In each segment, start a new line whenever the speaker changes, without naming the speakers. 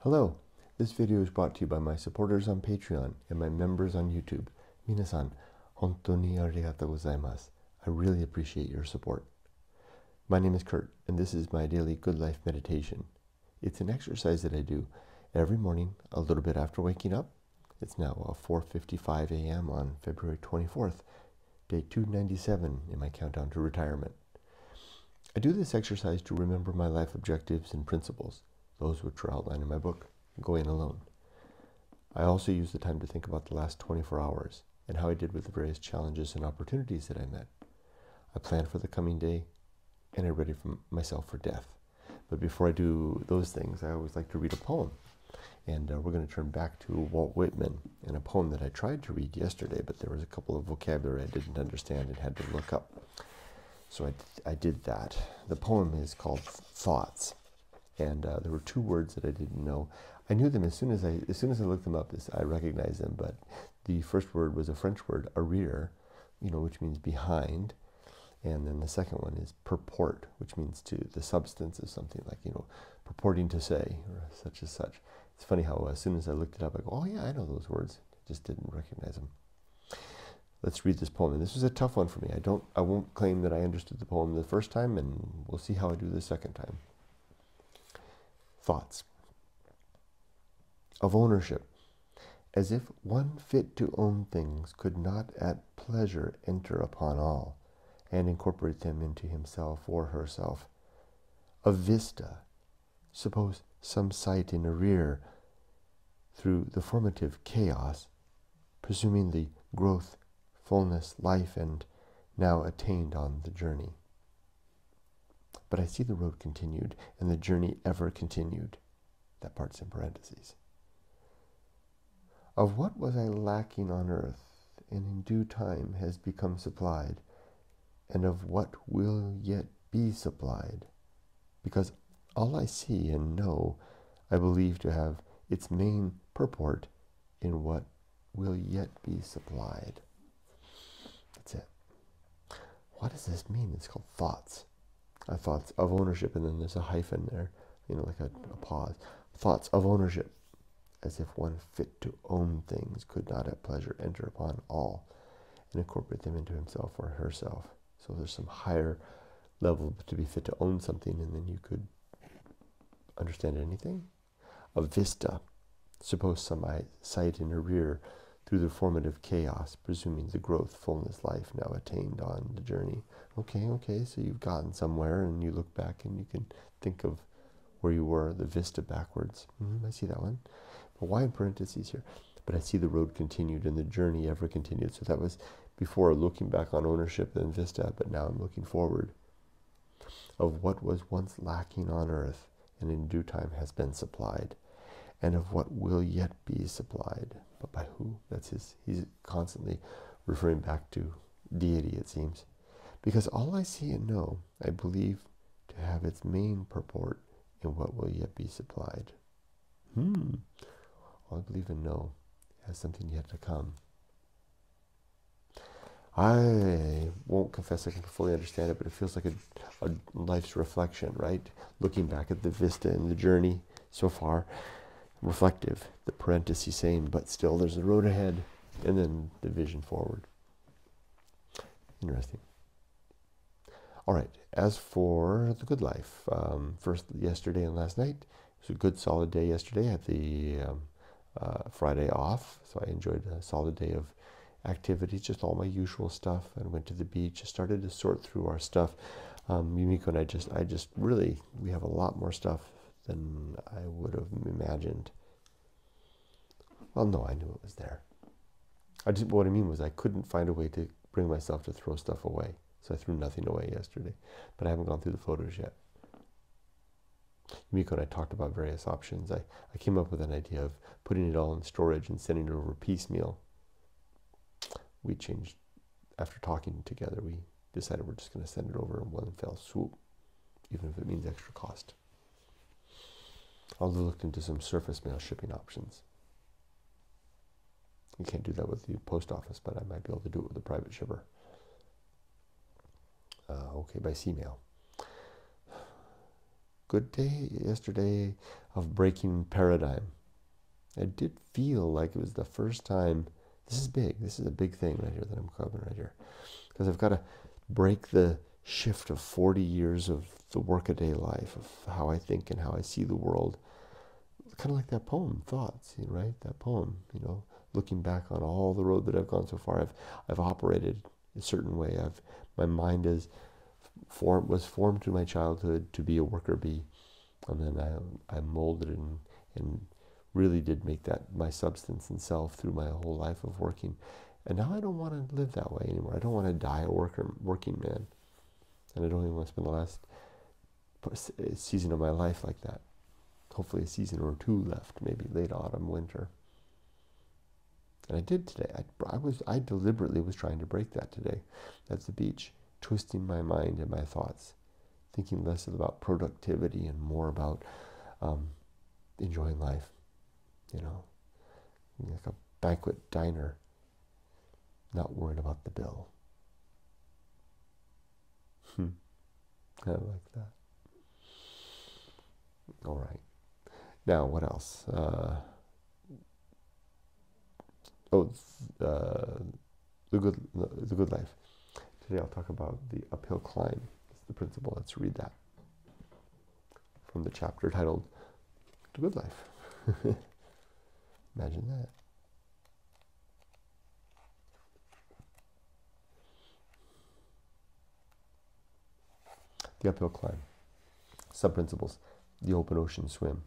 Hello, this video is brought to you by my supporters on Patreon and my members on YouTube. Minasan, hontou ni arigatou gozaimasu. I really appreciate your support. My name is Kurt, and this is my daily Good Life meditation. It's an exercise that I do every morning a little bit after waking up. It's now 4:55 a.m. on February 24th, day 297 in my countdown to retirement. I do this exercise to remember my life objectives and principles, those which are outlined in my book, Going Alone. I also use the time to think about the last 24 hours and how I did with the various challenges and opportunities that I met. I plan for the coming day, and I ready myself for death. But before I do those things, I always like to read a poem. And we're going to turn back to Walt Whitman and a poem that I tried to read yesterday, but there was a couple of vocabulary I didn't understand and had to look up. So I did that. The poem is called Thoughts. And there were two words that I didn't know. I knew them as soon as I looked them up. I recognized them. But the first word was a French word, arrière, which means behind. And then the second one is purport, which means the substance of something, like purporting to say, or such as such. It's funny how as soon as I looked it up, I go, oh yeah, I know those words. I just didn't recognize them. Let's read this poem. And this was a tough one for me. I won't claim that I understood the poem the first time, and we'll see how I do the second time. Thoughts. Of ownership, as if one fit to own things could not at pleasure enter upon all, and incorporate them into himself or herself. Of vista, suppose some sight in arrear, through the formative chaos, presuming the growth, fullness, life, and now attained on the journey. But I see the road continued, and the journey ever continued. That part's in parentheses. Of what was I lacking on earth, and in due time has become supplied, and of what will yet be supplied? Because all I see and know, I believe to have its main purport in what will yet be supplied. That's it. What does this mean? It's called thoughts. Thoughts of ownership, and then there's a hyphen there, like a pause. Thoughts of ownership, as if one fit to own things could not at pleasure enter upon all, and incorporate them into himself or herself. So there's some higher level to be fit to own something, and then you could understand anything. A vista, suppose some sight in arrear, through the formative chaos, presuming the growth, fullness, life now attained on the journey. Okay, so you've gotten somewhere, and you look back and you can think of where you were, the vista backwards. I see that one. But why in parentheses here? But I see the road continued and the journey ever continued. So that was before looking back on ownership and vista, but now I'm looking forward. Of what was once lacking on earth, and in due time has been supplied, and of what will yet be supplied. But by who? He's constantly referring back to deity, it seems. Because all I see and know, I believe to have its main purport in what will yet be supplied. All I believe and know has something yet to come. I won't confess I can fully understand it, but it feels like a life's reflection, right? Looking back at the vista and the journey so far, reflective, the parentheses saying, but still there's a road ahead, and then the vision forward. Interesting. All right, as for the good life, first yesterday and last night, it was a good solid day yesterday. I had the Friday off, so I enjoyed a solid day of activities, just all my usual stuff. I went to the beach, I started to sort through our stuff. Yumiko and I just really, we have a lot more stuff than I would have imagined. Well, no, I knew it was there. What I mean was I couldn't find a way to bring myself to throw stuff away. So I threw nothing away yesterday, but I haven't gone through the photos yet. Yumiko and I talked about various options. I came up with an idea of putting it all in storage and sending it over piecemeal. We changed, after talking together, we decided we're just going to send it over in one fell swoop, even if it means extra cost. I'll look into some surface mail shipping options. You can't do that with the post office, but I might be able to do it with a private shipper. Okay, by sea mail. good day yesterday of breaking paradigm. I did feel like it was the first time. This is big. This is a big thing right here that I'm covering right here. Because I've got to break the shift of 40 years of the workaday life, of how I think and how I see the world. Kind of like that poem, Thoughts, right? That poem, looking back on all the road that I've gone so far. I've operated a certain way. My mind was formed through my childhood to be a worker bee. And then I molded it and really did make that my substance and self through my whole life of working. And now I don't want to live that way anymore. I don't want to die a working man. And I don't even want to spend the last season of my life like that. Hopefully a season or two left, maybe late autumn, winter. And I did today. I deliberately was trying to break that today at the beach, twisting my mind and my thoughts, thinking less about productivity and more about enjoying life, like a banquet diner, not worrying about the bill. I like that. All right. Now, what else? The good life. Today I'll talk about the uphill climb. It's the principle. Let's read that from the chapter titled "The Good Life." Imagine that. The uphill climb. Sub-principles. The open ocean swim.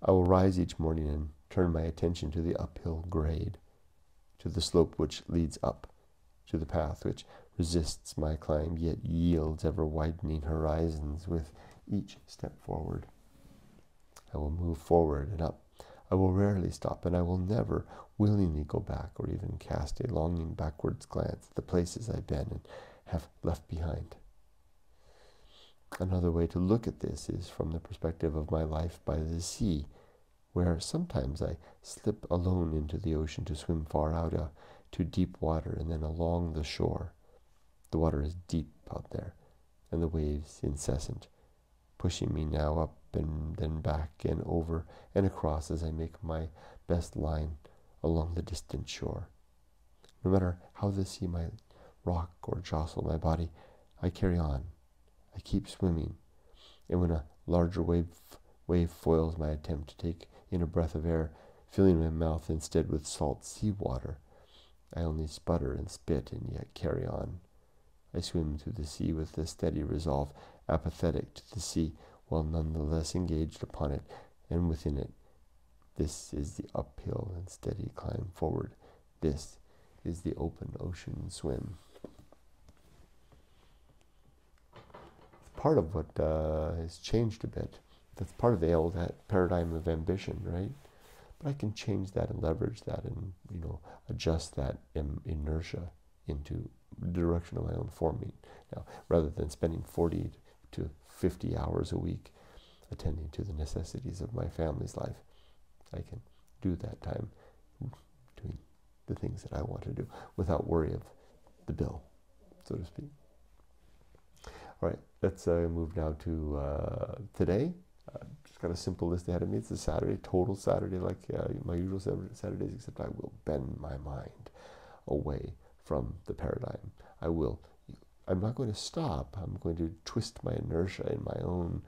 I will rise each morning and turn my attention to the uphill grade, to the slope which leads up, to the path which resists my climb, yet yields ever-widening horizons with each step forward. I will move forward and up. I will rarely stop, and I will never willingly go back or even cast a longing backwards glance at the places I've been and have left behind. Another way to look at this is from the perspective of my life by the sea, where sometimes I slip alone into the ocean to swim far out to deep water and then along the shore. The water is deep out there, and the waves incessant, pushing me now up and then back and over and across as I make my best line along the distant shore. No matter how the sea might rock or jostle my body, I carry on. I keep swimming, and when a larger wave foils my attempt to take in a breath of air, filling my mouth instead with salt sea water, I only sputter and spit and yet carry on. I swim through the sea with a steady resolve, apathetic to the sea, while none the less engaged upon it and within it. This is the uphill and steady climb forward. This is the open ocean swim. Part of what has changed a bit. That's part of the old paradigm of ambition, right? But I can change that and leverage that and, adjust that inertia into the direction of my own forming. Now, rather than spending 40 to 50 hours a week attending to the necessities of my family's life, I can do that time doing the things that I want to do without worry of the bill, so to speak. All right, let's move now to today. Just got a simple list ahead of me. It's a Saturday, total Saturday, like my usual Saturdays, except I will bend my mind away from the paradigm. I'm not going to stop. I'm going to twist my inertia in my own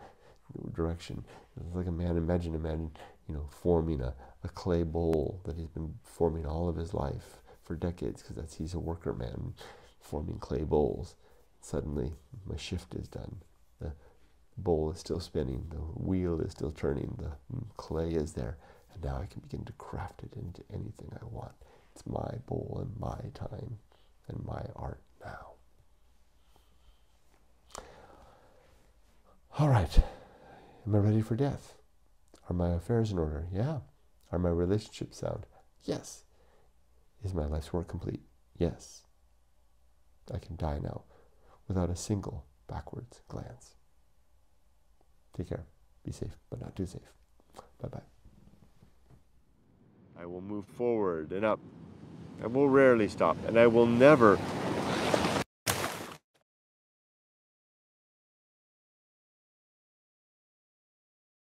direction. It's like imagine, forming a clay bowl that he's been forming all of his life for decades, because he's a worker man, forming clay bowls. Suddenly, my shift is done. The bowl is still spinning. The wheel is still turning. The clay is there. And now I can begin to craft it into anything I want. It's my bowl and my time and my art now. All right. Am I ready for death? Are my affairs in order? Yeah. Are my relationships sound? Yes. Is my life's work complete? Yes. I can die now without a single backwards glance. Take care. Be safe, but not too safe. Bye-bye. I will move forward and up. I will rarely stop, and I will never